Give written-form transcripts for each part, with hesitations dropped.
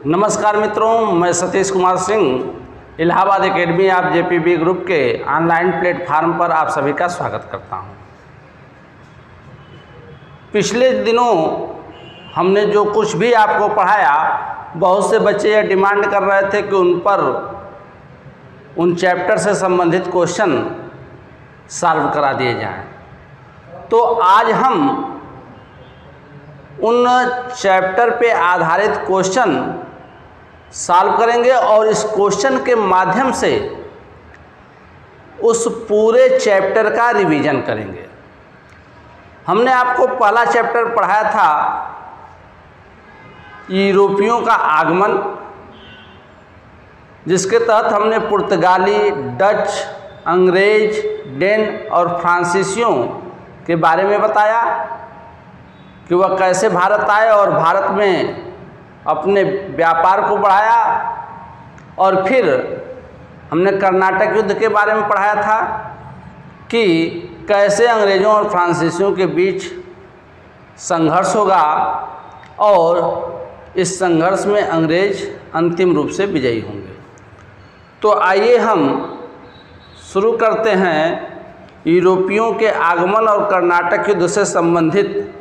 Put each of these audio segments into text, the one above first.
नमस्कार मित्रों, मैं सतीश कुमार सिंह इलाहाबाद एकेडमी आप जेपीबी ग्रुप के ऑनलाइन प्लेटफार्म पर आप सभी का स्वागत करता हूं। पिछले दिनों हमने जो कुछ भी आपको पढ़ाया, बहुत से बच्चे यह डिमांड कर रहे थे कि उन चैप्टर से संबंधित क्वेश्चन सॉल्व करा दिए जाएं। तो आज हम उन चैप्टर पे आधारित क्वेश्चन सॉल्व करेंगे और इस क्वेश्चन के माध्यम से उस पूरे चैप्टर का रिवीजन करेंगे। हमने आपको पहला चैप्टर पढ़ाया था यूरोपियों का आगमन, जिसके तहत हमने पुर्तगाली, डच, अंग्रेज, डेन और फ्रांसीसियों के बारे में बताया कि वह कैसे भारत आए और भारत में अपने व्यापार को बढ़ाया। और फिर हमने कर्नाटक युद्ध के बारे में पढ़ाया था कि कैसे अंग्रेज़ों और फ्रांसीसियों के बीच संघर्ष होगा और इस संघर्ष में अंग्रेज अंतिम रूप से विजयी होंगे। तो आइए हम शुरू करते हैं यूरोपियों के आगमन और कर्नाटक युद्ध से संबंधित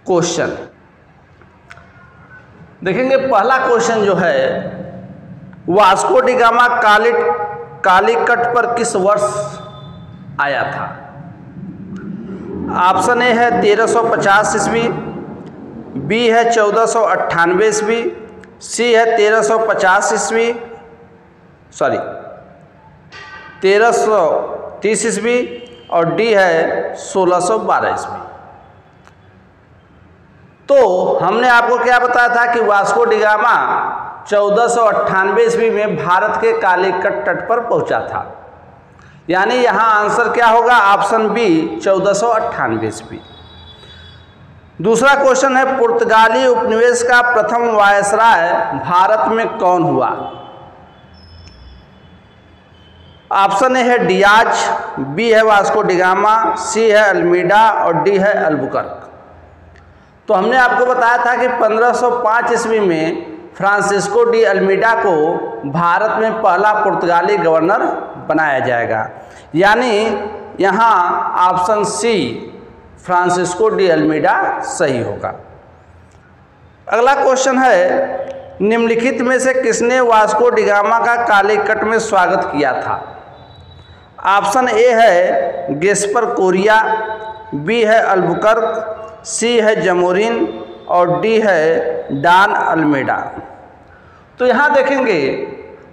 क्वेश्चन। देखेंगे पहला क्वेश्चन जो है, वास्को डी गामा कालीकट पर किस वर्ष आया था? ऑप्शन ए है 1350 ईस्वी, बी है 1498 ईस्वी, सी है 1330 ईस्वी और डी है 1612 ईस्वी। तो हमने आपको क्या बताया था कि वास्को डी गामा 1498 ईस्वी में भारत के कालीकट तट पर पहुंचा था, यानी यहाँ आंसर क्या होगा? ऑप्शन बी 1498 ईस्वी। दूसरा क्वेश्चन है, पुर्तगाली उपनिवेश का प्रथम वायसराय भारत में कौन हुआ? ऑप्शन ए है डियाज, बी है वास्को डी गामा, सी है अल्मीडा और डी है अल्बुकर्क। तो हमने आपको बताया था कि 1505 ईस्वी में फ्रांसिस्को डी अल्मीडा को भारत में पहला पुर्तगाली गवर्नर बनाया जाएगा, यानी यहाँ option C Francisco de Almeida सही होगा। अगला क्वेश्चन है, निम्नलिखित में से किसने वास्को डी गामा का कालीकट में स्वागत किया था? ऑप्शन ए है गेस्पर कोरिया, बी है अल्बुकर्क, सी है जमोरिन और डी है डॉन अल्मेडा। तो यहाँ देखेंगे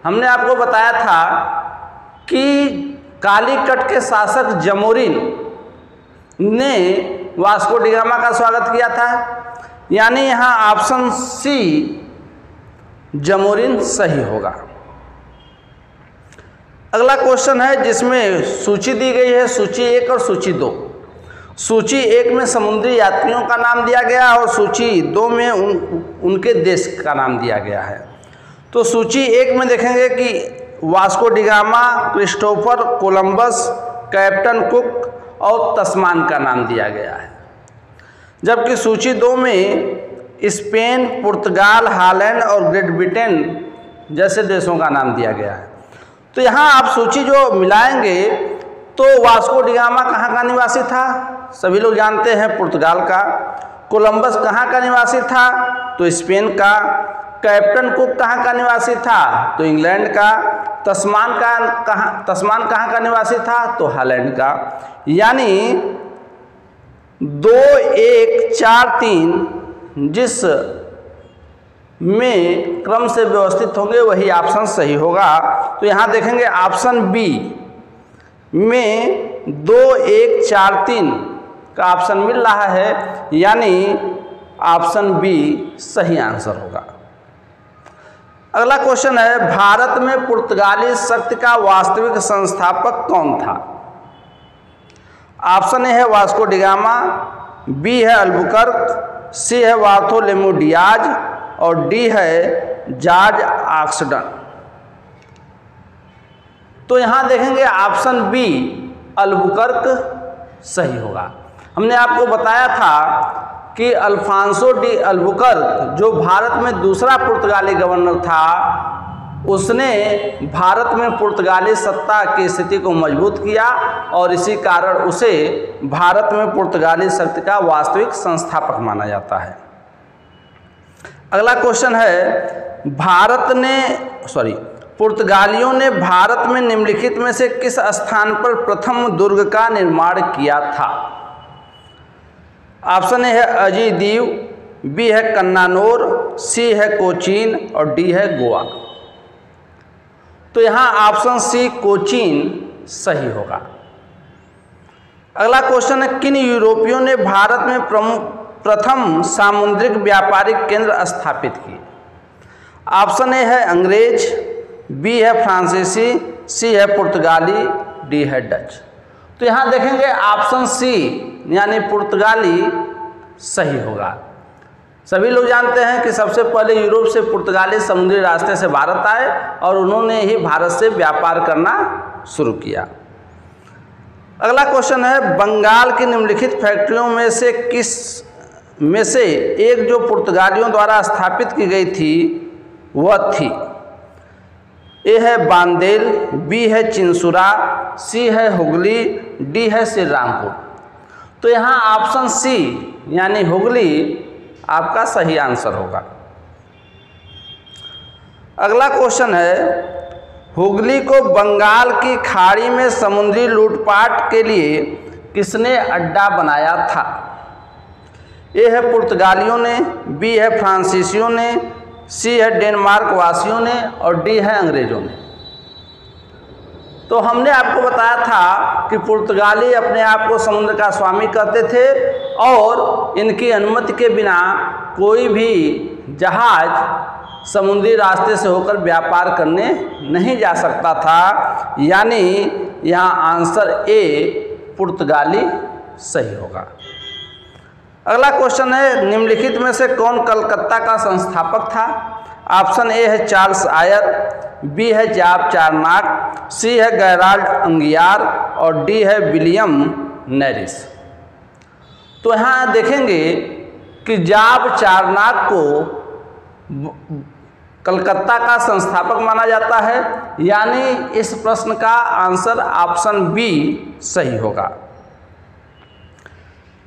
हमने आपको बताया था कि कालीकट के शासक जमोरिन ने वास्को डी गामा का स्वागत किया था, यानी यहाँ ऑप्शन सी जमोरिन सही होगा। अगला क्वेश्चन है जिसमें सूची दी गई है, सूची 1 और सूची 2। सूची 1 में समुद्री यात्रियों का नाम दिया गया और सूची 2 में उनके देश का नाम दिया गया है। तो सूची 1 में देखेंगे कि Vasco D gamma, Christopher Columbus, captain cook और तस्मान का नाम दिया गया है, जबकि सूची 2 में स्पेन, पुर्तगाल, हॉलैंड और ग्रेट ब्रिटेन जैसे देशों का नाम दिया गया है। तो यहाँ आप सूची जो मिलाएंगे तो वास्को डी गामा कहाँ का निवासी था? सभी लोग जानते हैं पुर्तगाल का। कोलंबस कहाँ का निवासी था? तो स्पेन का। कैप्टन कुक कहाँ का निवासी था? तो इंग्लैंड का। तस्मान कहाँ का निवासी था? तो हॉलैंड का। यानी 2, 1, 4, 3 जिस में क्रम से व्यवस्थित होंगे वही ऑप्शन सही होगा। तो यहाँ देखेंगे ऑप्शन बी में 2, 1, 4, 3 का ऑप्शन मिल रहा है, यानी ऑप्शन बी सही आंसर होगा। अगला क्वेश्चन है, भारत में पुर्तगाली शक्ति का वास्तविक संस्थापक कौन था? ऑप्शन ए है वास्को डी गामा, बी है अल्बुकर्क, सी है बार्थोलोमेव डियाज और डी है जॉर्ज ऑक्सडन। तो यहाँ देखेंगे ऑप्शन बी अल्बुकर्क सही होगा। हमने आपको बताया था कि अल्फांसो डी अल्बुकर्क जो भारत में दूसरा पुर्तगाली गवर्नर था, उसने भारत में पुर्तगाली सत्ता की स्थिति को मजबूत किया और इसी कारण उसे भारत में पुर्तगाली शक्ति का वास्तविक संस्थापक माना जाता है। अगला क्वेश्चन है, पुर्तगालियों ने भारत में निम्नलिखित में से किस स्थान पर प्रथम दुर्ग का निर्माण किया था? ऑप्शन ए है अजी दीव, बी है कन्नानौर, सी है कोचीन और डी है गोवा। तो यहाँ ऑप्शन सी कोचीन सही होगा। अगला क्वेश्चन है, किन यूरोपियों ने भारत में प्रथम सामुद्रिक व्यापारिक केंद्र स्थापित किए? ऑप्शन ए है अंग्रेज, बी है फ्रांसीसी, सी है पुर्तगाली, डी है डच। तो यहाँ देखेंगे ऑप्शन सी यानी पुर्तगाली सही होगा। सभी लोग जानते हैं कि सबसे पहले यूरोप से पुर्तगाली समुद्री रास्ते से भारत आए और उन्होंने ही भारत से व्यापार करना शुरू किया। अगला क्वेश्चन है, बंगाल की निम्नलिखित फैक्ट्रियों में से किस में से एक जो पुर्तगालियों द्वारा स्थापित की गई थी वह थी? ए है बांदेल, बी है चिंसुरा, सी है हुगली, डी है श्री रामपुर। तो यहाँ ऑप्शन सी यानी हुगली आपका सही आंसर होगा। अगला क्वेश्चन है, हुगली को बंगाल की खाड़ी में समुद्री लूटपाट के लिए किसने अड्डा बनाया था? ए है पुर्तगालियों ने, बी है फ्रांसीसियों ने, सी है डेनमार्क वासियों ने और डी है अंग्रेजों ने। तो हमने आपको बताया था कि पुर्तगाली अपने आप को समुद्र का स्वामी कहते थे और इनकी अनुमति के बिना कोई भी जहाज समुद्री रास्ते से होकर व्यापार करने नहीं जा सकता था, यानी यहाँ आंसर ए पुर्तगाली सही होगा। अगला क्वेश्चन है, निम्नलिखित में से कौन कलकत्ता का संस्थापक था? ऑप्शन ए है चार्ल्स आयर, बी है जाब चारनाक, सी है गैराल्ड अंगियार और डी है विलियम नेरिस। तो यहाँ देखेंगे कि जाब चारनाक को कलकत्ता का संस्थापक माना जाता है, यानी इस प्रश्न का आंसर ऑप्शन बी सही होगा।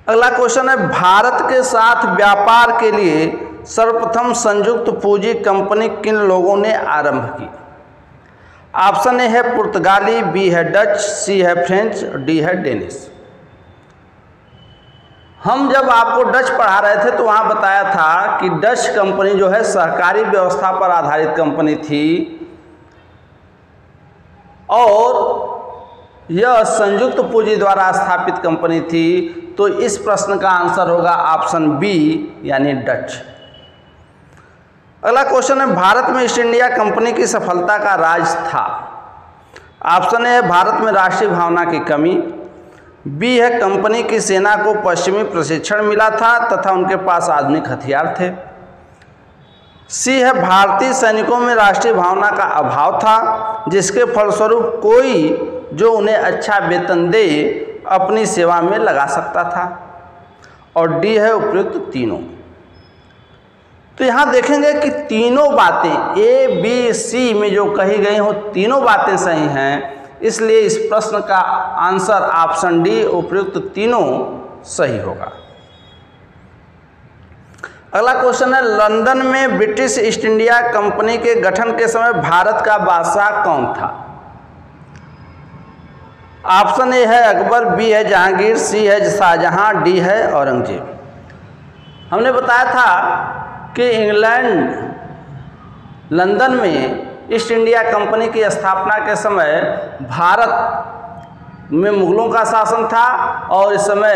अगला क्वेश्चन है, भारत के साथ व्यापार के लिए सर्वप्रथम संयुक्त पूंजी कंपनी किन लोगों ने आरंभ की? ऑप्शन ए है पुर्तगाली, बी है डच, सी है फ्रेंच, डी है डेनिश। हम जब आपको डच पढ़ा रहे थे तो वहाँ बताया था कि डच कंपनी जो है सहकारी व्यवस्था पर आधारित कंपनी थी और यह संयुक्त पूंजी द्वारा स्थापित कंपनी थी। तो इस प्रश्न का आंसर होगा ऑप्शन बी यानी डच। अगला क्वेश्चन है, भारत में ईस्ट इंडिया कंपनी की सफलता का राज था? ऑप्शन ए है भारत में राष्ट्रीय भावना की कमी, बी है कंपनी की सेना को पश्चिमी प्रशिक्षण मिला था तथा उनके पास आधुनिक हथियार थे, सी है भारतीय सैनिकों में राष्ट्रीय भावना का अभाव था जिसके फलस्वरूप कोई जो उन्हें अच्छा वेतन दे अपनी सेवा में लगा सकता था और डी है उपयुक्त तीनों। तो यहाँ देखेंगे कि तीनों बातें ए बी सी में जो कही गई हो तीनों बातें सही हैं, इसलिए इस प्रश्न का आंसर ऑप्शन डी उपयुक्त तीनों सही होगा। अगला क्वेश्चन है, लंदन में ब्रिटिश ईस्ट इंडिया कंपनी के गठन के समय भारत का बादशाह कौन था? ऑप्शन ए है अकबर, बी है जहांगीर, सी है शाहजहां, डी है औरंगजेब। हमने बताया था कि इंग्लैंड लंदन में ईस्ट इंडिया कंपनी की स्थापना के समय भारत में मुगलों का शासन था और इस समय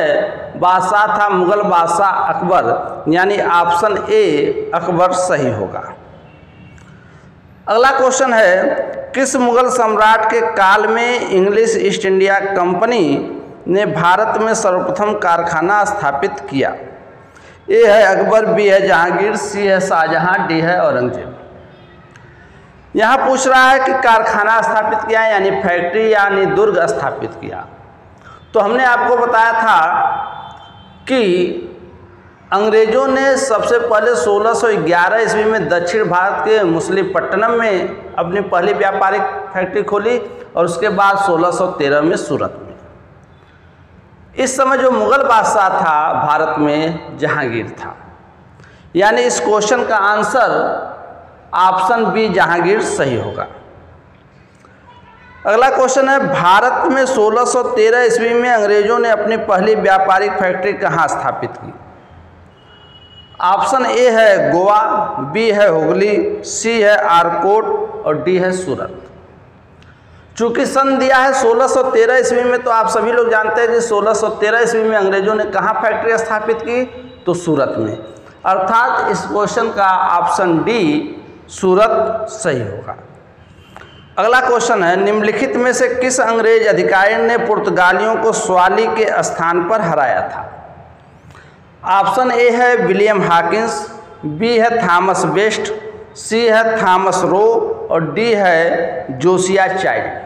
बादशाह था मुगल बादशाह अकबर, यानी ऑप्शन ए अकबर सही होगा। अगला क्वेश्चन है, किस मुगल सम्राट के काल में इंग्लिश ईस्ट इंडिया कंपनी ने भारत में सर्वप्रथम कारखाना स्थापित किया? ए है अकबर, बी है जहांगीर, सी है शाहजहां, डी है औरंगजेब। यहाँ पूछ रहा है कि कारखाना स्थापित किया यानी फैक्ट्री यानी दुर्ग स्थापित किया। तो हमने आपको बताया था कि अंग्रेज़ों ने सबसे पहले 1611 ईस्वी में दक्षिण भारत के मछलीपट्टनम में अपनी पहली व्यापारिक फैक्ट्री खोली और उसके बाद 1613 में सूरत में। इस समय जो मुग़ल बादशाह था भारत में जहांगीर था, यानी इस क्वेश्चन का आंसर ऑप्शन बी जहांगीर सही होगा। अगला क्वेश्चन है, भारत में 1613 ईस्वी में अंग्रेज़ों ने अपनी पहली व्यापारिक फैक्ट्री कहाँ स्थापित की? ऑप्शन ए है गोवा, बी है हुगली, सी है आरकोट और डी है सूरत। चूँकि सन दिया है 1613 ईस्वी में, तो आप सभी लोग जानते हैं कि 1613 ईस्वी में अंग्रेज़ों ने कहाँ फैक्ट्री स्थापित की? तो सूरत में। अर्थात इस क्वेश्चन का ऑप्शन डी सूरत सही होगा। अगला क्वेश्चन है, निम्नलिखित में से किस अंग्रेज अधिकारी ने पुर्तगालियों को स्वाली के स्थान पर हराया था? ऑप्शन ए है विलियम हॉकिंस, बी है थॉमस बेस्ट, सी है थॉमस रो और डी है जोसिया चाइल्ड।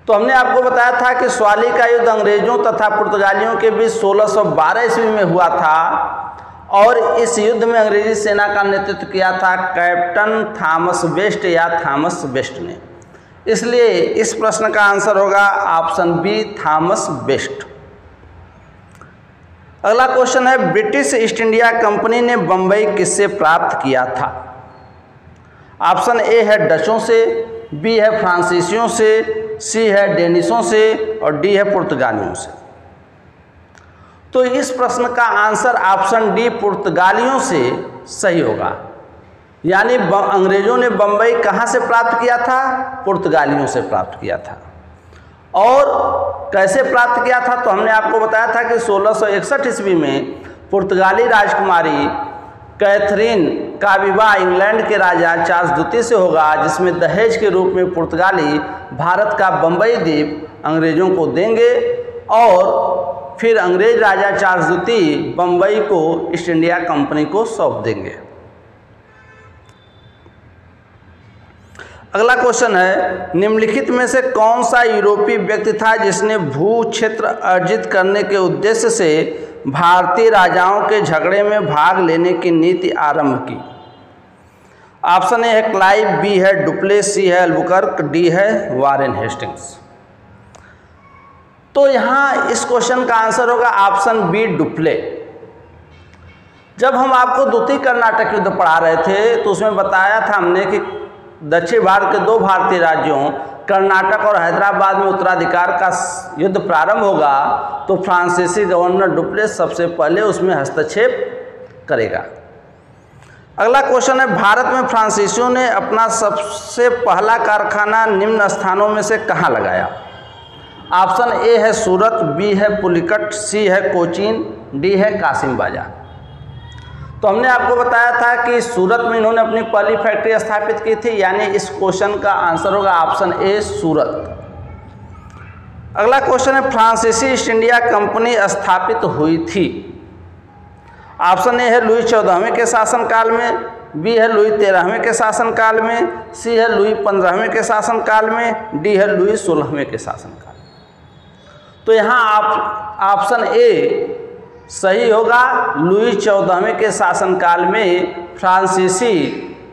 तो हमने आपको बताया था कि स्वाली का युद्ध अंग्रेजों तथा पुर्तगालियों के बीच 1612 ईस्वी में हुआ था और इस युद्ध में अंग्रेजी सेना का नेतृत्व किया था कैप्टन थॉमस बेस्ट या थॉमस बेस्ट ने। इसलिए इस प्रश्न का आंसर होगा ऑप्शन बी थॉमस बेस्ट। अगला क्वेश्चन है, ब्रिटिश ईस्ट इंडिया कंपनी ने बम्बई किससे प्राप्त किया था? ऑप्शन ए है डचों से, बी है फ्रांसीसियों से, सी है डेनिशों से और डी है पुर्तगालियों से। तो इस प्रश्न का आंसर ऑप्शन डी पुर्तगालियों से सही होगा। यानी अंग्रेजों ने बम्बई कहाँ से प्राप्त किया था? पुर्तगालियों से प्राप्त किया था। और कैसे प्राप्त किया था? तो हमने आपको बताया था कि 1661 ईस्वी में पुर्तगाली राजकुमारी कैथरीन का विवाह इंग्लैंड के राजा चार्ल्स द्वितीय से होगा, जिसमें दहेज के रूप में पुर्तगाली भारत का बम्बई द्वीप अंग्रेज़ों को देंगे और फिर अंग्रेज राजा चार्ल्स द्वितीय बम्बई को ईस्ट इंडिया कंपनी को सौंप देंगे। अगला क्वेश्चन है, निम्नलिखित में से कौन सा यूरोपीय व्यक्ति था जिसने भू क्षेत्र अर्जित करने के उद्देश्य से भारतीय राजाओं के झगड़े में भाग लेने की नीति आरंभ की? ऑप्शन ए है क्लाइव, बी है डुप्ले, सी है अल्बुकर्क, डी है वारेन हेस्टिंग्स। तो यहाँ इस क्वेश्चन का आंसर होगा ऑप्शन बी डुप्ले। जब हम आपको द्वितीय कर्नाटक युद्ध पढ़ा रहे थे तो उसमें बताया था हमने कि दक्षिण भारत के दो भारतीय राज्यों कर्नाटक और हैदराबाद में उत्तराधिकार का युद्ध प्रारंभ होगा तो फ्रांसीसी गवर्नर डुप्ले सबसे पहले उसमें हस्तक्षेप करेगा। अगला क्वेश्चन है, भारत में फ्रांसीसियों ने अपना सबसे पहला कारखाना निम्न स्थानों में से कहाँ लगाया? ऑप्शन ए है सूरत, बी है पुलिकट, सी है कोचीन, डी है कासिम बाजार। तो हमने आपको बताया था कि सूरत में इन्होंने अपनी पहली फैक्ट्री स्थापित की थी, यानी इस क्वेश्चन का आंसर होगा ऑप्शन ए सूरत। अगला क्वेश्चन है, फ्रांसीसी ईस्ट इंडिया कंपनी स्थापित हुई थी? ऑप्शन ए है लुई 14वें के शासनकाल में, बी है लुई 13वें के शासनकाल में, सी है लुई 15वें के शासनकाल में, डी है लुई 16वें के शासनकाल। तो यहाँ आप ऑप्शन ए सही होगा, लुई 14वें के शासनकाल में फ्रांसीसी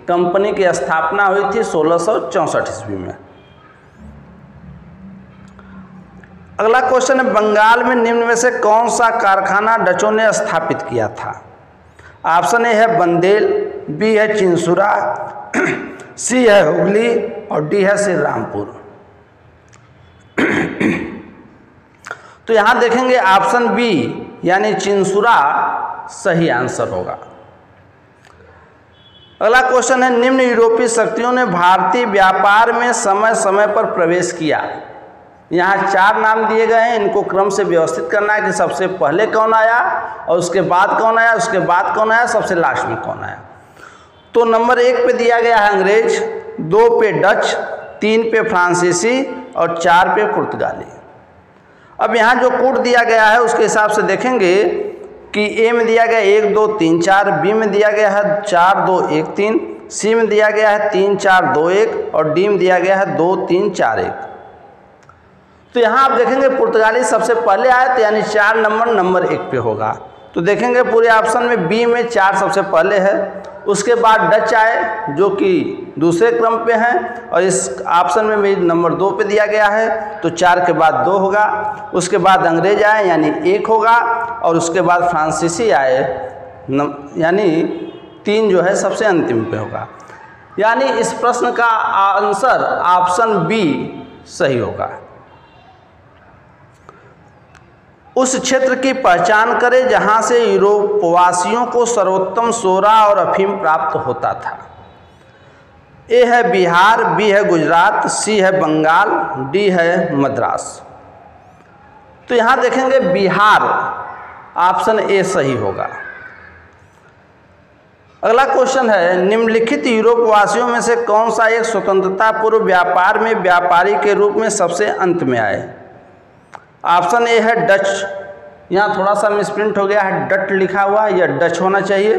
कंपनी की स्थापना हुई थी 1664 ईस्वी में। अगला क्वेश्चन है, बंगाल में निम्न में से कौन सा कारखाना डचों ने स्थापित किया था? ऑप्शन ए है बंदेल, बी है चिंसुरा, सी है हुगली और डी है श्री रामपुर। तो यहाँ देखेंगे ऑप्शन बी यानी चिंसुरा सही आंसर होगा। अगला क्वेश्चन है, निम्न यूरोपीय शक्तियों ने भारतीय व्यापार में समय समय पर प्रवेश किया। यहाँ 4 नाम दिए गए हैं, इनको क्रम से व्यवस्थित करना है कि सबसे पहले कौन आया और उसके बाद कौन आया, उसके बाद कौन आया, सबसे लास्ट में कौन आया। तो नंबर 1 पे दिया गया है अंग्रेज, 2 पे डच, 3 पे फ्रांसीसी और 4 पे पुर्तगाली। अब यहाँ जो कोड दिया गया है उसके हिसाब से देखेंगे कि ए में दिया गया 1 2 3 4, बी में दिया गया है 4 2 1 3, सी में दिया गया है 3 4 2 1 और डी में दिया गया है 2 3 4 1। तो यहाँ आप देखेंगे पुर्तगाली सबसे पहले आए तो यानी 4 नंबर 1 पे होगा। तो देखेंगे पूरे ऑप्शन में बी में 4 सबसे पहले है, उसके बाद डच आए जो कि दूसरे क्रम पे हैं और इस ऑप्शन में मेरी नंबर 2 पे दिया गया है, तो 4 के बाद 2 होगा। उसके बाद अंग्रेज आए यानी 1 होगा, और उसके बाद फ्रांसीसी आए यानी 3 जो है सबसे अंतिम पे होगा। यानी इस प्रश्न का आंसर ऑप्शन बी सही होगा। उस क्षेत्र की पहचान करें जहां से यूरोपवासियों को सर्वोत्तम सोरा और अफीम प्राप्त होता था। ए है बिहार, बी है गुजरात, सी है बंगाल, डी है मद्रास। तो यहां देखेंगे बिहार, ऑप्शन ए सही होगा। अगला क्वेश्चन है, निम्नलिखित यूरोपवासियों में से कौन सा एक स्वतंत्रता पूर्व व्यापार में व्यापारी के रूप में सबसे अंत में आए। ऑप्शन ए है डच, यहाँ थोड़ा सा मिसप्रिंट हो गया है, डट लिखा हुआ है, यह डच होना चाहिए।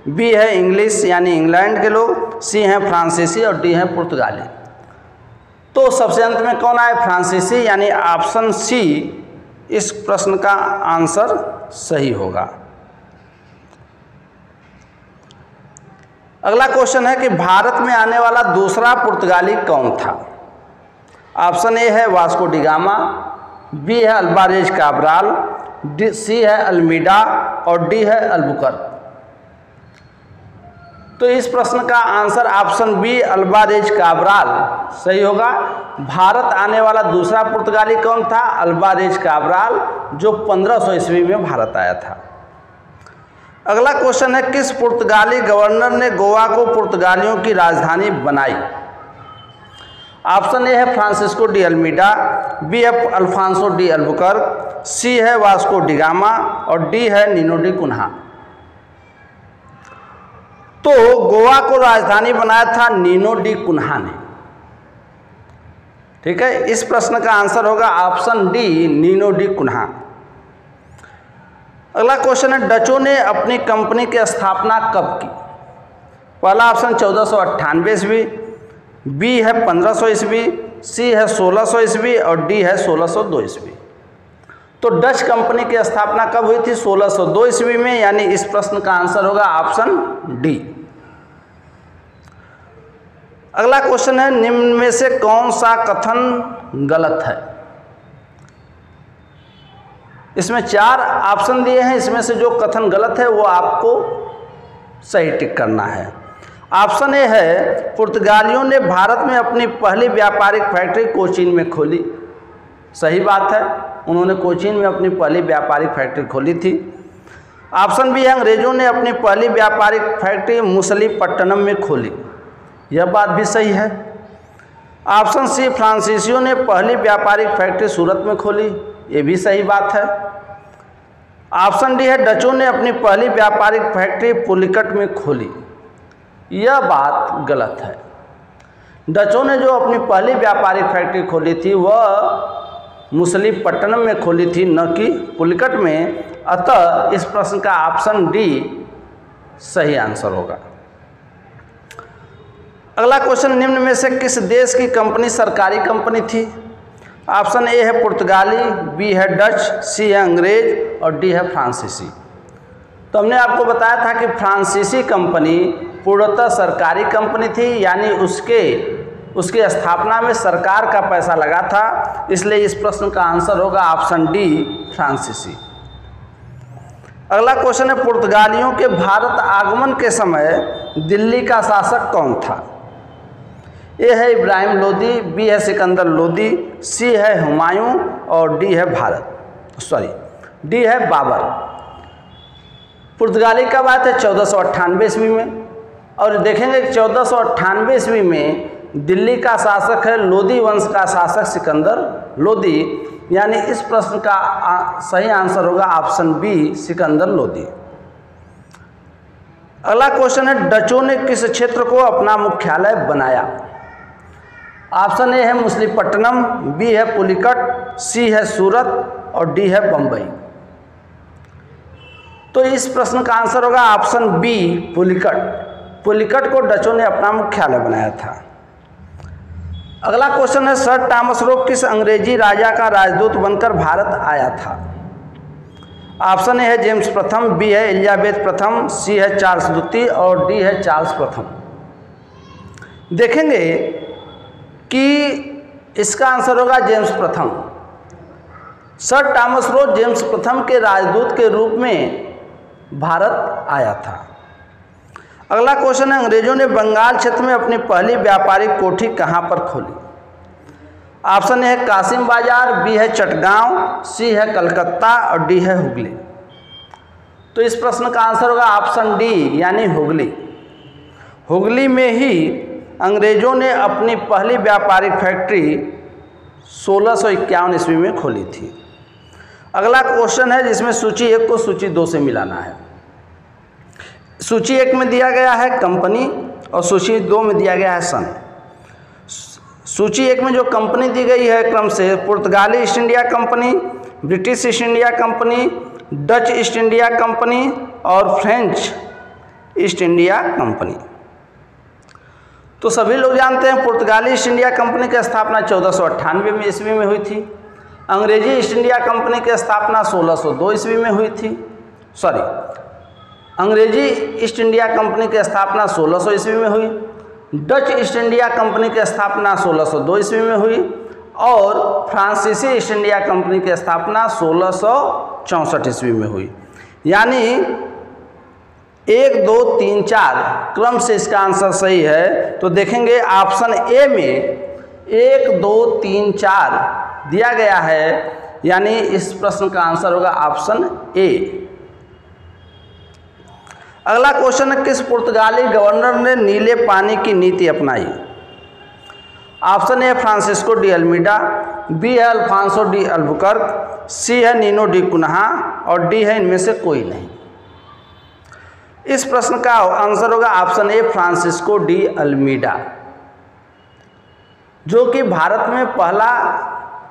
बी है इंग्लिश यानी इंग्लैंड के लोग, सी है फ्रांसीसी और डी है पुर्तगाली। तो सबसे अंत में कौन आए, फ्रांसीसी, यानी ऑप्शन सी इस प्रश्न का आंसर सही होगा। अगला क्वेश्चन है कि भारत में आने वाला दूसरा पुर्तगाली कौन था। ऑप्शन ए है वास्को डी गामा, बी है अल्वारेज काब्राल, सी है अल्मीडा और डी है अल्बुकर्क। तो इस प्रश्न का answer option B Alvares Cabral सही होगा। भारत आने वाला दूसरा पुर्तगाली कौन था, अल्वारेज काब्राल, जो 1500 ईस्वी में भारत आया था। अगला क्वेश्चन है, किस पुर्तगाली गवर्नर ने गोवा को पुर्तगालियों की राजधानी बनाई। ऑप्शन ए है फ्रांसिस्को डी अल्मीडा, बी है अल्फांसो डी अल्बुकर्क, सी है वास्को डी गामा और डी है नीनो डी कुन्हा। तो गोवा को राजधानी बनाया था नीनो डी कुन्हा ने। ठीक है, इस प्रश्न का आंसर होगा option D Nuno da Cunha. अगला क्वेश्चन है, डचों ने अपनी कंपनी की स्थापना कब की। पहला ऑप्शन 1498 ईस्वी, बी है 1500 ईस्वी, सी है 1600 ईस्वी और डी है 1602 ईस्वी। तो डच कंपनी की स्थापना कब हुई थी, 1602 ईस्वी में, यानी इस प्रश्न का आंसर होगा ऑप्शन डी। अगला क्वेश्चन है, निम्न में से कौन सा कथन गलत है। इसमें 4 ऑप्शन दिए हैं, इसमें से जो कथन गलत है वो आपको सही टिक करना है। ऑप्शन ए है, पुर्तगालियों ने भारत में अपनी पहली व्यापारिक फैक्ट्री कोचीन में खोली। सही बात है, उन्होंने कोचीन में अपनी पहली व्यापारिक फैक्ट्री खोली थी। ऑप्शन बी है, अंग्रेजों ने अपनी पहली व्यापारिक फैक्ट्री मुसलीपट्टनम में खोली। यह बात भी सही है। ऑप्शन सी, फ्रांसीसियों ने पहली व्यापारिक फैक्ट्री सूरत में खोली। ये भी सही बात है। ऑप्शन डी है, डचों ने अपनी पहली व्यापारिक फैक्ट्री पुलिकट में खोली। यह बात गलत है। डचों ने जो अपनी पहली व्यापारिक फैक्ट्री खोली थी वह मुसलीपट्टनम में खोली थी, न कि पुलिकट में। अतः इस प्रश्न का ऑप्शन डी सही आंसर होगा। अगला क्वेश्चन, निम्न में से किस देश की कंपनी सरकारी कंपनी थी। ऑप्शन ए है पुर्तगाली, बी है डच, सी है अंग्रेज और डी है फ्रांसीसी। तो हमने आपको बताया था कि फ्रांसीसी कंपनी पूर्णतः सरकारी कंपनी थी, यानी उसके स्थापना में सरकार का पैसा लगा था, इसलिए इस प्रश्न का आंसर होगा ऑप्शन डी फ्रांसीसी। अगला क्वेश्चन है, पुर्तगालियों के भारत आगमन के समय दिल्ली का शासक कौन था। ए है इब्राहिम लोदी, बी है सिकंदर लोदी, सी है हुमायूं और डी है बाबर। पुर्तगाली का बात है 1498 ईस्वी में, और देखेंगे 1498 ईस्वी में दिल्ली का शासक है लोदी वंश का शासक सिकंदर लोदी, यानी इस प्रश्न का सही आंसर होगा ऑप्शन बी सिकंदर लोदी। अगला क्वेश्चन है, डचों ने किस क्षेत्र को अपना मुख्यालय बनाया। ऑप्शन ए है मुसलीपट्टनम, बी है पुलिकट, सी है सूरत और डी है बम्बई। तो इस प्रश्न का आंसर होगा ऑप्शन बी पुलिकट। पुलिकट को डचों ने अपना मुख्यालय बनाया था। अगला क्वेश्चन है, सर टॉमस रो किस अंग्रेजी राजा का राजदूत बनकर भारत आया था। ऑप्शन ए है जेम्स प्रथम, बी है एलिजाबेथ प्रथम, सी है चार्ल्स द्वितीय और डी है चार्ल्स प्रथम। देखेंगे कि इसका आंसर होगा जेम्स प्रथम। सर थॉमस रो जेम्स प्रथम के राजदूत के रूप में भारत आया था। अगला क्वेश्चन है, अंग्रेजों ने बंगाल क्षेत्र में अपनी पहली व्यापारिक कोठी कहाँ पर खोली? ऑप्शन ए है कासिम बाजार, बी है चटगांव, सी है कलकत्ता और डी है हुगली। तो इस प्रश्न का आंसर होगा ऑप्शन डी यानी हुगली। हुगली में ही अंग्रेजों ने अपनी पहली व्यापारिक फैक्ट्री 1651 ईस्वी में खोली थी। अगला क्वेश्चन है जिसमें सूची 1 को सूची 2 से मिलाना है। सूची 1 में दिया गया है कंपनी और सूची 2 में दिया गया है सन। सूची 1 में जो कंपनी दी गई है क्रम से पुर्तगाली east India company, British east India company, Dutch east India company और फ्रेंच ईस्ट इंडिया कंपनी। तो सभी लोग जानते हैं पुर्तगाली ईस्ट इंडिया कंपनी की स्थापना 1498 में ईस्वी में हुई थी। अंग्रेजी ईस्ट इंडिया कंपनी की स्थापना 1602 ईस्वी में हुई थी। अंग्रेजी ईस्ट इंडिया कंपनी की स्थापना 1600 ईस्वी में हुई। डच ईस्ट इंडिया कंपनी की स्थापना 1602 ईस्वी में हुई और फ्रांसीसी ईस्ट इंडिया कंपनी की स्थापना 1664 ईस्वी में हुई। यानी 1, 2, 3, 4 क्रम से इसका आंसर सही है। तो देखेंगे ऑप्शन ए में 1, 2, 3, 4 दिया गया है, यानी इस प्रश्न का आंसर होगा ऑप्शन ए। अगला क्वेश्चन है, किस पुर्तगाली गवर्नर ने नीले पानी की नीति अपनाई? Option A Francisco de Almeida, B है अल्फांसो डी अल्बुकर्क, सी है नीनो डी कुन्हा और डी है इनमें से कोई नहीं। इस प्रश्न का आंसर होगा option A Francisco de Almeida, जो कि भारत में पहला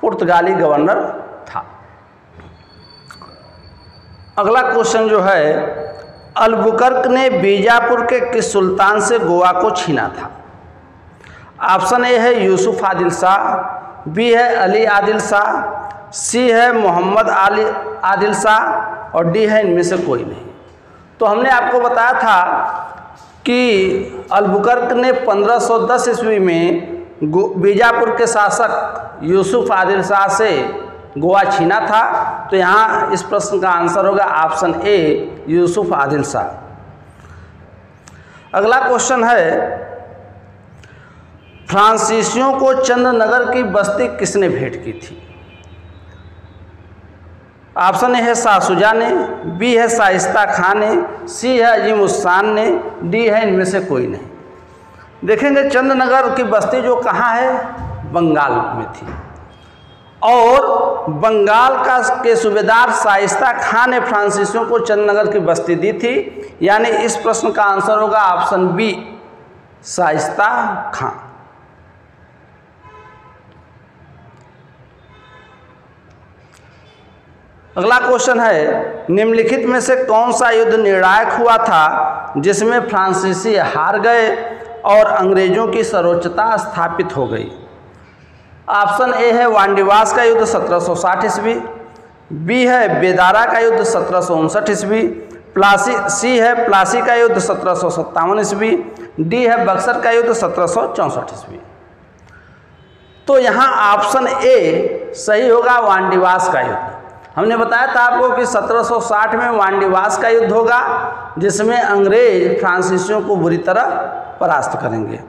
पुर्तगाली गवर्नर था। अगला क्वेश्चन जो है, अल्बुकर्क ने बीजापुर के किस सुल्तान से गोवा को छीना था? ऑप्शन ए है यूसुफ आदिल शाह, बी है अली आदिल शाह, सी है मोहम्मद अली आदिल शाह और डी है इनमें से कोई नहीं। तो हमने आपको बताया था कि अल्बुकर्क ने 1510 ईस्वी में बीजापुर के शासक यूसुफ आदिल शाह से गोवा छीना था। तो यहाँ इस प्रश्न का आंसर होगा ऑप्शन ए यूसुफ आदिल शाह। अगला क्वेश्चन है, फ्रांसीसियों को चंद्रनगर की बस्ती किसने भेंट की थी? ऑप्शन ए है शाह शुजा ने, बी है शाइस्ता खान ने, सी है अजीम उस्सान ने, डी है इनमें से कोई नहीं। देखेंगे चंद्रनगर की बस्ती जो कहाँ है, बंगाल में थी और बंगाल के सूबेदार शाइस्ता खान ने फ्रांसीसियों को चंद्रनगर की बस्ती दी थी। यानी इस प्रश्न का आंसर होगा ऑप्शन बी शाइस्ता खान। अगला क्वेश्चन है, निम्नलिखित में से कौन सा युद्ध निर्णायक हुआ था जिसमें फ्रांसीसी हार गए और अंग्रेजों की सर्वोच्चता स्थापित हो गई? ऑप्शन ए है वांडीवास का युद्ध 1760 ईस्वी, बी है बेदारा का युद्ध 1759 ईस्वी, सी है प्लासी का युद्ध 1757 ईस्वी, डी है बक्सर का युद्ध 1764 ईस्वी। तो यहाँ ऑप्शन ए सही होगा, वांडीवास का युद्ध। हमने बताया था आपको कि 1760 में वांडीवास का युद्ध होगा जिसमें अंग्रेज फ्रांसीसियों को बुरी तरह परास्त करेंगे।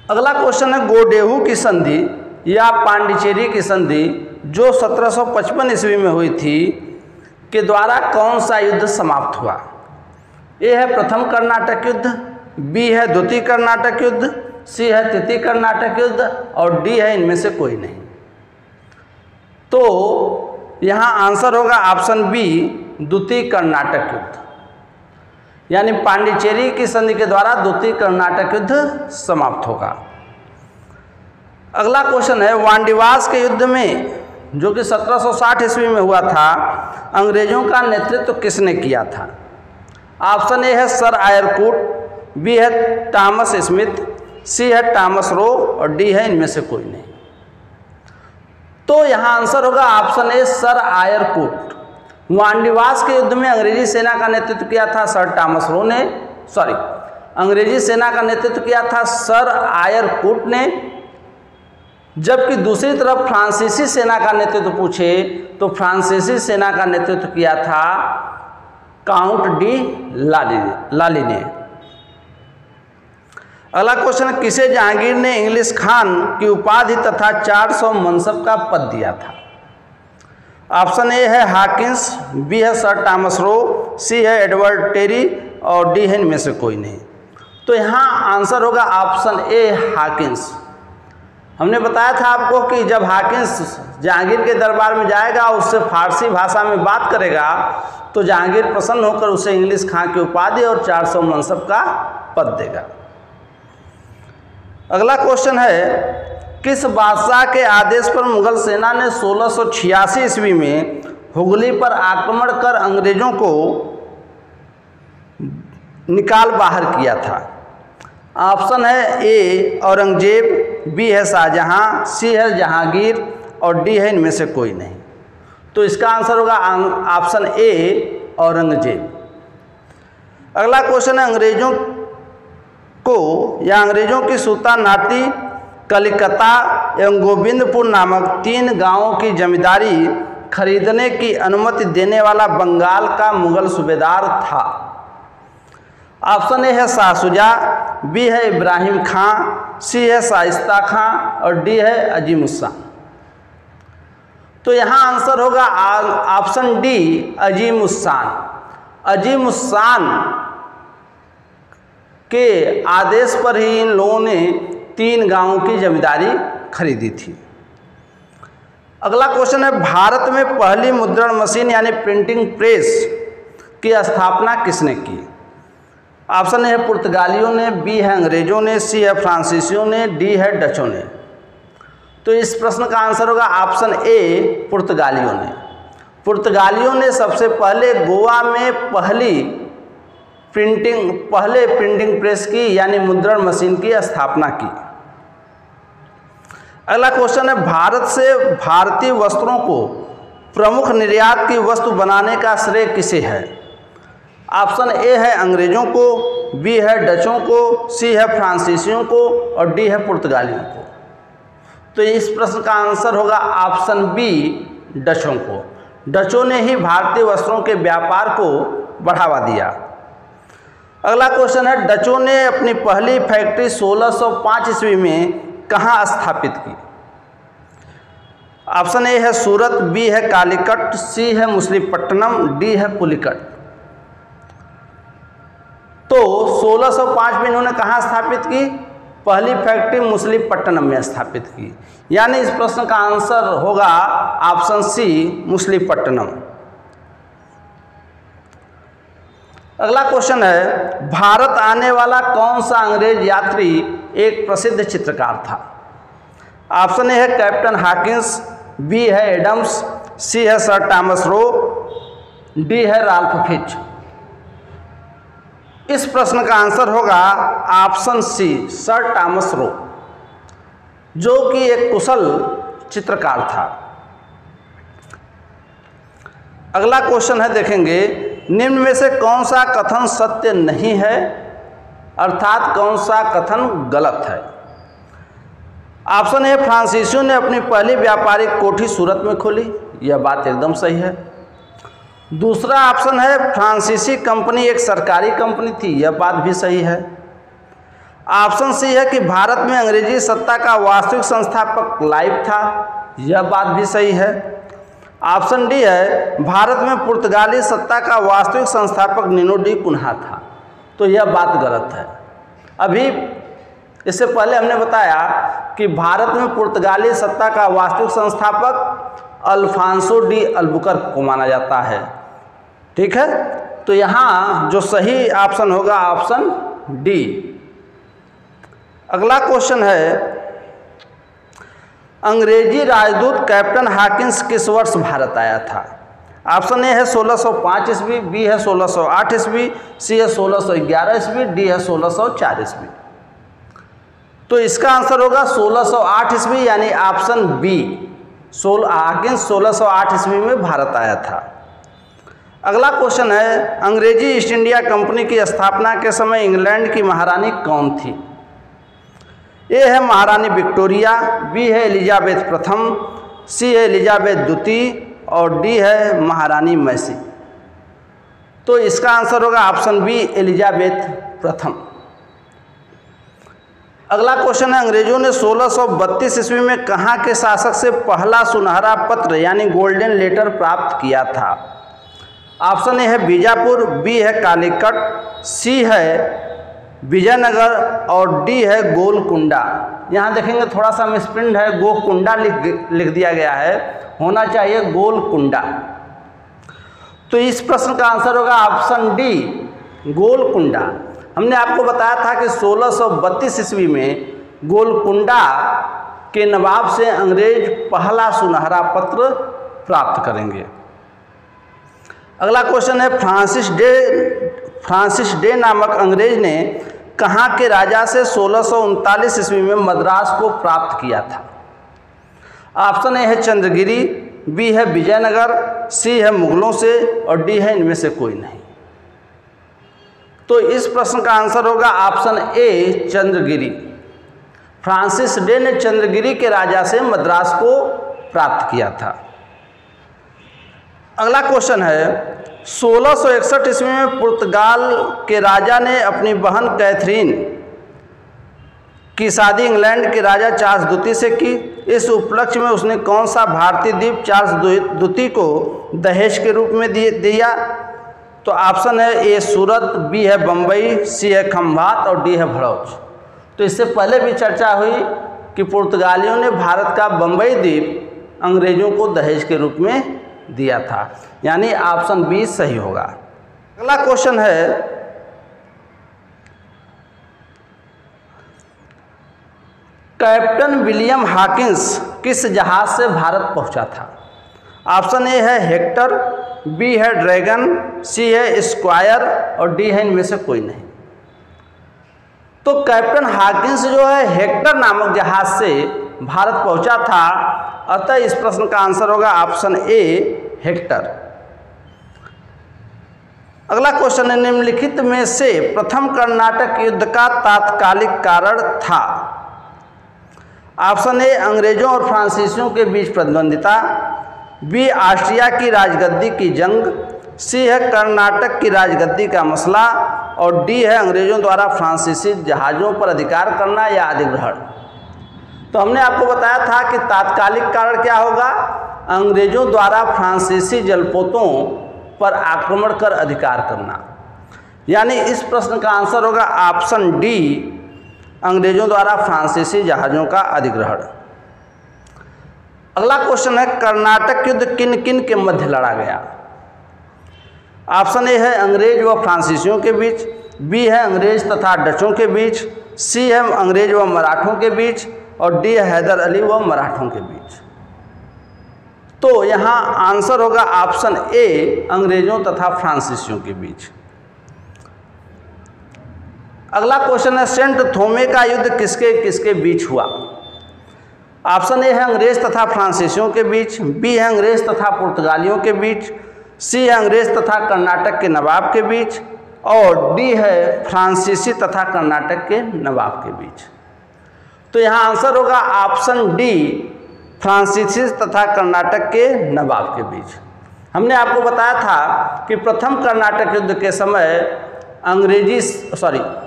अगला क्वेश्चन है, गोडेहू की संधि या पांडिचेरी की संधि जो 1755 ईस्वी में हुई थी के द्वारा कौन सा युद्ध समाप्त हुआ? ए है प्रथम कर्नाटक युद्ध, बी है द्वितीय कर्नाटक युद्ध, सी है तृतीय कर्नाटक युद्ध और डी है इनमें से कोई नहीं। तो यहाँ आंसर होगा ऑप्शन बी द्वितीय कर्नाटक युद्ध, यानी पांडिचेरी की संधि के द्वारा द्वितीय कर्नाटक युद्ध समाप्त होगा। अगला क्वेश्चन है, वांडीवास के युद्ध में जो कि 1760 ईस्वी में हुआ था, अंग्रेजों का नेतृत्व किसने किया था? ऑप्शन ए है सर आयरकूट, बी है थॉमस स्मिथ, सी है थॉमस रो और डी है इनमें से कोई नहीं। तो यहाँ आंसर होगा option A sir Eyre Coote, Wandiwash के युद्ध में अंग्रेजी सेना का नेतृत्व किया था सर टॉमस रो ने, अंग्रेजी सेना का नेतृत्व किया था सर आयर कूट ने, जबकि दूसरी तरफ फ्रांसीसी सेना का नेतृत्व पूछे तो फ्रांसीसी सेना का नेतृत्व किया था काउंट डी लाली ने। अगला क्वेश्चन, किसे जहांगीर ने इंग्लिश खान की उपाधि तथा 400 मनसब का पद दिया था? ऑप्शन ए है हाकिंस, बी है सर टॉमस रो, सी है एडवर्ड टेरी और डी है इनमें से कोई नहीं। तो यहाँ आंसर होगा ऑप्शन ए हाकिंस। हमने बताया था आपको कि जब हाकिंस जहांगीर के दरबार में जाएगा, उससे फारसी भाषा में बात करेगा, तो जहांगीर प्रसन्न होकर उसे इंग्लिश खां की उपाधि और 400 मनसब का पद देगा। अगला क्वेश्चन है, किस बादशाह के आदेश पर मुगल सेना ने 1686 ईस्वी में हुगली पर आक्रमण कर अंग्रेजों को निकाल बाहर किया था? ऑप्शन है ए औरंगजेब, बी है शाहजहां, सी है जहांगीर और डी है इनमें से कोई नहीं। तो इसका आंसर होगा ऑप्शन ए औरंगजेब। अगला क्वेश्चन है, अंग्रेजों को या अंग्रेजों की सुल्तानाती कलिकता एवं गोविंदपुर नामक 3 गांवों की जमींदारी खरीदने की अनुमति देने वाला बंगाल का मुगल सूबेदार था? ऑप्शन ए है शाह शुजा, बी है इब्राहिम खां, सी है शाइस्ता खां और डी है अजीमुस्सान। तो यहाँ आंसर होगा ऑप्शन डी अजीमुस्सान। अजीमुस्सान के आदेश पर ही इन लोगों ने 3 गांवों की जमींदारी खरीदी थी। अगला क्वेश्चन है, भारत में पहली मुद्रण मशीन यानी प्रिंटिंग प्रेस की स्थापना किसने की? ऑप्शन है पुर्तगालियों ने, बी है अंग्रेजों ने, सी है फ्रांसीसियों ने, डी है डचों ने। तो इस प्रश्न का आंसर होगा ऑप्शन ए पुर्तगालियों ने। पुर्तगालियों ने सबसे पहले गोवा में पहले प्रिंटिंग प्रेस की यानी मुद्रण मशीन की स्थापना की। अगला क्वेश्चन है, भारत से भारतीय वस्त्रों को प्रमुख निर्यात की वस्तु बनाने का श्रेय किसे है? ऑप्शन ए है अंग्रेजों को, बी है डचों को, सी है फ्रांसीसियों को और डी है पुर्तगालियों को। तो इस प्रश्न का आंसर होगा ऑप्शन बी डचों को। डचों ने ही भारतीय वस्त्रों के व्यापार को बढ़ावा दिया। अगला क्वेश्चन है, डचों ने अपनी पहली फैक्ट्री 1605 ईस्वी में कहाँ स्थापित की? ऑप्शन ए है सूरत, बी है कालीकट, सी है मुसलीपट्टनम, डी है पुलिकट। तो 1605 में इन्होंने कहाँ स्थापित की? पहली फैक्ट्री मुसलीपट्टनम में स्थापित की, यानी इस प्रश्न का आंसर होगा ऑप्शन सी मुसलीपट्टनम। अगला क्वेश्चन है, भारत आने वाला कौन सा अंग्रेज यात्री एक प्रसिद्ध चित्रकार था? ऑप्शन ए है कैप्टन हाकिंस, बी है एडम्स, सी है सर टॉमस रो, डी है राल्फ फिच। इस प्रश्न का आंसर होगा option C Sir Thomas Roe, जो कि एक कुशल चित्रकार था। अगला क्वेश्चन है, देखेंगे, निम्न में से कौन सा कथन सत्य नहीं है, अर्थात कौन सा कथन गलत है? ऑप्शन ए फ्रांसीसियों ने अपनी पहली व्यापारिक कोठी सूरत में खोली, यह बात एकदम सही है। दूसरा ऑप्शन है फ्रांसीसी कंपनी एक सरकारी कंपनी थी, यह बात भी सही है। ऑप्शन सी है कि भारत में अंग्रेजी सत्ता का वास्तविक संस्थापक क्लाइव था, यह बात भी सही है। ऑप्शन डी है भारत में पुर्तगाली सत्ता का वास्तविक संस्थापक नीनो डी कुन्हा था, तो यह बात गलत है। अभी इससे पहले हमने बताया कि भारत में पुर्तगाली सत्ता का वास्तविक संस्थापक अल्फांसो डी अल्बुकर्क को माना जाता है, ठीक है। तो यहाँ जो सही ऑप्शन होगा ऑप्शन डी। अगला क्वेश्चन है, अंग्रेजी राजदूत कैप्टन हाकिंस किस वर्ष भारत आया था? ऑप्शन ए है 1605 ईस्वी, बी है 1608 ईस्वी, सी है 1611 ईस्वी, डी है 1604 ईस्वी। तो इसका आंसर होगा 1608 ईस्वी, यानी ऑप्शन बी। हाकिंस 1608 ईस्वी में भारत आया था। अगला क्वेश्चन है, अंग्रेजी ईस्ट इंडिया कंपनी की स्थापना के समय इंग्लैंड की महारानी कौन थी? ए है महारानी विक्टोरिया, बी है एलिजाबेथ प्रथम, सी है एलिजाबेथ द्वितीय और डी है महारानी मैसी। तो इसका आंसर होगा ऑप्शन बी, एलिजाबेथ प्रथम। अगला क्वेश्चन है, अंग्रेजों ने 1632 ईस्वी में कहाँ के शासक से पहला सुनहरा पत्र यानी गोल्डन लेटर प्राप्त किया था? ऑप्शन ए है बीजापुर, बी है कालीकट, सी है विजयनगर और डी है गोलकुंडा। यहाँ देखेंगे थोड़ा सा मिसप्रिंट है, गोकुंडा लिख दिया गया है, होना चाहिए गोलकुंडा। तो इस प्रश्न का आंसर होगा ऑप्शन डी, गोलकुंडा। हमने आपको बताया था कि 1632 ईस्वी में गोलकुंडा के नवाब से अंग्रेज पहला सुनहरा पत्र प्राप्त करेंगे। अगला क्वेश्चन है, फ्रांसिस डे नामक अंग्रेज ने कहाँ के राजा से 1639 ईस्वी में मद्रास को प्राप्त किया था? ऑप्शन ए है चंद्रगिरी, बी है विजयनगर, सी है मुगलों से और डी है इनमें से कोई नहीं। तो इस प्रश्न का आंसर होगा option A, Chandragiri. Francis day ने चंद्रगिरी के राजा से मद्रास को प्राप्त किया था। अगला क्वेश्चन है, 1661 ईस्वी में पुर्तगाल के राजा ने अपनी बहन कैथरीन की शादी इंग्लैंड के राजा चार्ल्स द्वितीय से की। इस उपलक्ष्य में उसने कौन सा भारतीय द्वीप चार्ल्स द्वितीय को दहेज के रूप में दिया? तो ऑप्शन है ए सूरत, बी है बम्बई, सी है खंभात और डी है भड़ौच। तो इससे पहले भी चर्चा हुई कि पुर्तगालियों ने भारत का बम्बई द्वीप अंग्रेजों को दहेज के रूप में दिया था, यानी ऑप्शन बी सही होगा। अगला क्वेश्चन है, कैप्टन विलियम हॉकिंस किस जहाज से भारत पहुंचा था? ऑप्शन ए है हेक्टर, बी है ड्रैगन, सी है स्क्वायर और डी है इनमें से कोई नहीं। तो कैप्टन हॉकिंस जो है हेक्टर नामक जहाज से भारत पहुंचा था, अतः इस प्रश्न का आंसर होगा ऑप्शन ए, हेक्टर। अगला क्वेश्चन है, निम्नलिखित में से प्रथम कर्नाटक युद्ध का तात्कालिक कारण था? ऑप्शन ए अंग्रेजों और फ्रांसीसियों के बीच प्रतिद्वंदिता, बी ऑस्ट्रिया की राजगद्दी की जंग, सी है कर्नाटक की राजगद्दी का मसला और डी है अंग्रेजों द्वारा फ्रांसीसी जहाज़ों पर अधिकार करना या अधिग्रहण। तो हमने आपको बताया था कि तात्कालिक कारण क्या होगा? अंग्रेजों द्वारा फ्रांसीसी जलपोतों पर आक्रमण कर अधिकार करना, यानी इस प्रश्न का आंसर होगा ऑप्शन डी, अंग्रेजों द्वारा फ्रांसीसी जहाज़ों का अधिग्रहण। अगला क्वेश्चन है, कर्नाटक युद्ध किन किन के मध्य लड़ा गया? ऑप्शन ए है अंग्रेज व फ्रांसीसियों के बीच, बी है अंग्रेज तथा डचों के बीच, सी है अंग्रेज व मराठों के बीच और डी है हैदर अली व मराठों के बीच। तो यहाँ आंसर होगा ऑप्शन ए, अंग्रेजों तथा फ्रांसीसियों के बीच। अगला क्वेश्चन है, सेंट थोमे का युद्ध किसके किसके बीच हुआ? ऑप्शन ए है अंग्रेज तथा फ्रांसीसियों के बीच, बी है अंग्रेज तथा पुर्तगालियों के बीच, सी है अंग्रेज तथा कर्नाटक के नवाब के बीच और डी है फ्रांसीसी तथा कर्नाटक के नवाब के बीच। तो यहाँ आंसर होगा ऑप्शन डी, फ्रांसीसी तथा कर्नाटक के नवाब के बीच। हमने आपको बताया था कि प्रथम कर्नाटक युद्ध के समय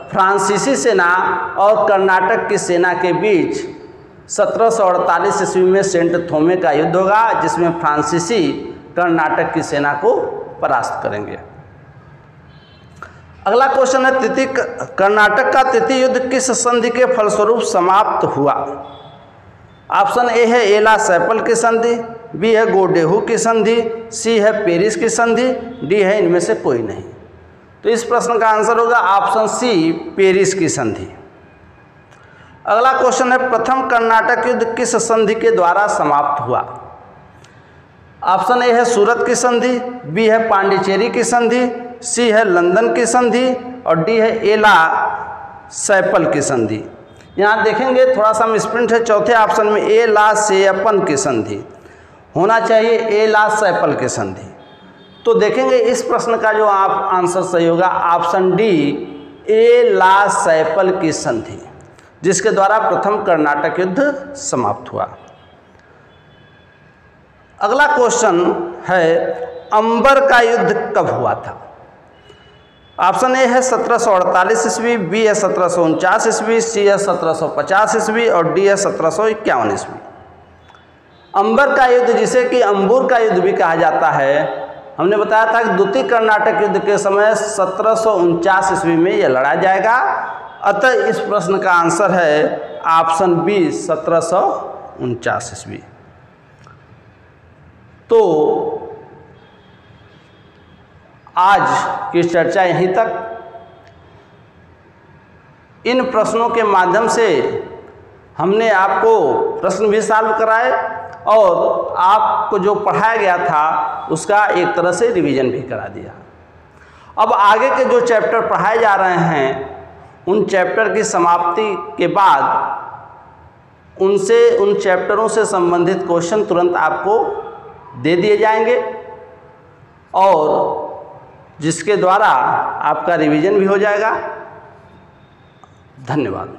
फ्रांसीसी सेना और कर्नाटक की सेना के बीच 1748 ईस्वी में सेंट थोमे का युद्ध होगा, जिसमें फ्रांसीसी कर्नाटक की सेना को परास्त करेंगे। अगला क्वेश्चन है, कर्नाटक का तृतीय युद्ध किस संधि के फलस्वरूप समाप्त हुआ? ऑप्शन ए है एला सैपल की संधि, बी है गोडेहू की संधि, सी है पेरिस की संधि, डी है इनमें से कोई नहीं। तो इस प्रश्न का आंसर होगा ऑप्शन सी, पेरिस की संधि। अगला क्वेश्चन है, प्रथम कर्नाटक युद्ध किस संधि के द्वारा समाप्त हुआ? ऑप्शन ए है सूरत की संधि, बी है पांडिचेरी की संधि, सी है लंदन की संधि और डी है एला सैपल की संधि। यहाँ देखेंगे थोड़ा सा मिसप्रिंट है, चौथे ऑप्शन में एला सेयपन की संधि, होना चाहिए एला सैपल की संधि। तो देखेंगे इस प्रश्न का जो आप आंसर सही होगा ऑप्शन डी, ए ला सैपल की संधि, जिसके द्वारा प्रथम कर्नाटक युद्ध समाप्त हुआ। अगला क्वेश्चन है अंबर का युद्ध कब हुआ था? ऑप्शन ए है 1748 ईस्वी, बी है 1749 ईस्वी, सी है 1750 ईस्वी और डी है 1751 ईस्वी। अंबर का युद्ध, जिसे कि अंबुर का युद्ध भी कहा जाता है, हमने बताया था कि द्वितीय कर्नाटक युद्ध के समय 1749 ईस्वी में यह लड़ा जाएगा। अतः इस प्रश्न का आंसर है ऑप्शन बी 1749 ईस्वी। तो आज की चर्चा यहीं तक। इन प्रश्नों के माध्यम से हमने आपको प्रश्न भी सॉल्व कराए और आपको जो पढ़ाया गया था उसका एक तरह से रिवीजन भी करा दिया। अब आगे के जो चैप्टर पढ़ाए जा रहे हैं उन चैप्टर की समाप्ति के बाद उन चैप्टरों से संबंधित क्वेश्चन तुरंत आपको दे दिए जाएंगे और जिसके द्वारा आपका रिवीजन भी हो जाएगा। धन्यवाद।